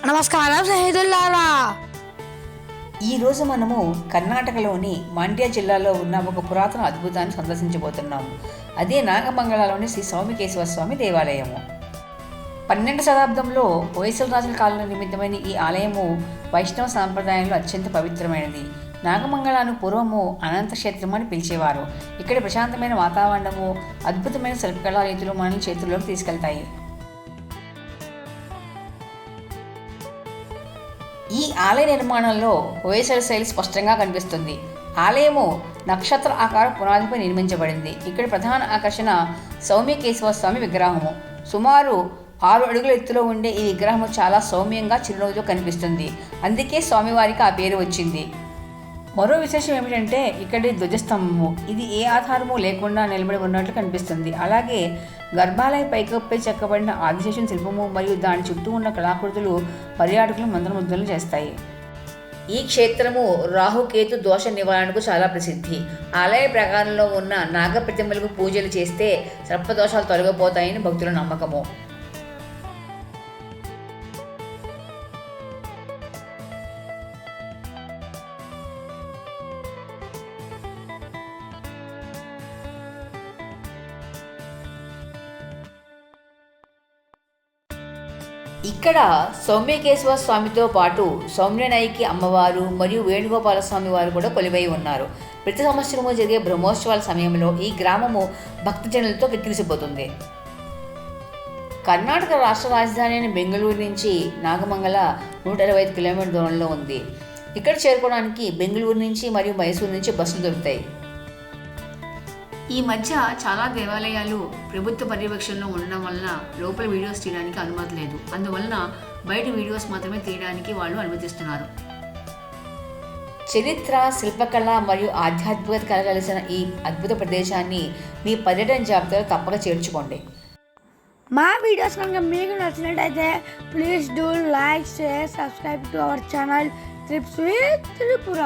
నమస్కారం స్నేహితులారా. ఈరోజు మనము కర్ణాటకలోని మాండ్య జిల్లాలో ఉన్న ఒక పురాతన అద్భుతాన్ని సందర్శించబోతున్నాము. అదే నాగమంగళలోని శ్రీ సౌమ్యకేశవ స్వామి దేవాలయము. 12వ శతాబ్దంలో హొయసల రాజుల కాలంలో నిర్మితమైన ఈ ఆలయము వైష్ణవ సాంప్రదాయంలో అత్యంత పవిత్రమైనది. నాగమంగళను పూర్వము అనంత క్షేత్రం అని పిలిచేవారు. ఇక్కడ ప్రశాంతమైన వాతావరణము, అద్భుతమైన శిల్పకళా రీతులు మనల్ని చేతుల్లోకి తీసుకెళ్తాయి. ఈ ఆలయ నిర్మాణంలో హొయసల శైలి స్పష్టంగా కనిపిస్తుంది. ఆలయము నక్షత్ర ఆకార పునాదిపై నిర్మించబడింది. ఇక్కడ ప్రధాన ఆకర్షణ సౌమ్యకేశవ స్వామి విగ్రహము. సుమారు 6 అడుగుల ఎత్తులో ఉండే ఈ విగ్రహము చాలా సౌమ్యంగా చిరునవ్వుతో కనిపిస్తుంది. అందుకే స్వామివారికి ఆ పేరు వచ్చింది. మరో విశేషం ఏమిటంటే ఇక్కడి ధ్వజస్తంభము. ఇది ఏ ఆధారము లేకుండా నిలబడి ఉన్నట్లు కనిపిస్తుంది. అలాగే గర్భాలయ పైకప్పుపై చెక్కబడిన ఆదిశేషుని శిల్పము మరియు దాని చుట్టూ ఉన్న కళాకృతులు పర్యాటకులు మంత్రముగ్ధులను చేస్తాయి. ఈ క్షేత్రము రాహుకేతు దోష నివారణకు చాలా ప్రసిద్ధి. ఆలయ ప్రకారంలో ఉన్న నాగ ప్రతిమలకు పూజలు చేస్తే సర్పదోషాలు తొలగిపోతాయని భక్తుల నమ్మకము. ఇక్కడ సౌమ్యకేశవ స్వామితో పాటు సౌమ్యనాయికి అమ్మవారు మరియు వేణుగోపాల స్వామి వారు కూడా కొలువై ఉన్నారు. ప్రతి సంవత్సరము జరిగే బ్రహ్మోత్సవాల సమయంలో ఈ గ్రామము భక్తజనులతో కిక్కిరిసిపోతుంది. కర్ణాటక రాష్ట్ర రాజధాని అయిన బెంగళూరు నుంచి నాగమంగళ 125 కిలోమీటర్ల దూరంలో ఉంది. ఇక్కడ చేరుకోవడానికి బెంగళూరు నుంచి మరియు మైసూరు నుంచి బస్సులు దొరుకుతాయి. ఈ మధ్య చాలా దేవాలయాలు ప్రభుత్వ పర్యవేక్షణలో ఉండడం వలన లోపల వీడియోస్ తీయడానికి అనుమతి లేదు. అందువలన బయట వీడియోస్ మాత్రమే తీయడానికి వాళ్ళు అనుమతిస్తున్నారు. చరిత్ర, శిల్పకళ మరియు ఆధ్యాత్మికత కలగలిసిన ఈ అద్భుత ప్రదేశాన్ని మీ పర్యటన జాబితాలో తప్పక చేర్చుకోండి. మా వీడియోస్ కనుక మీకు నచ్చినట్టయితే please do like, share, subscribe to our channel trips with Tripura.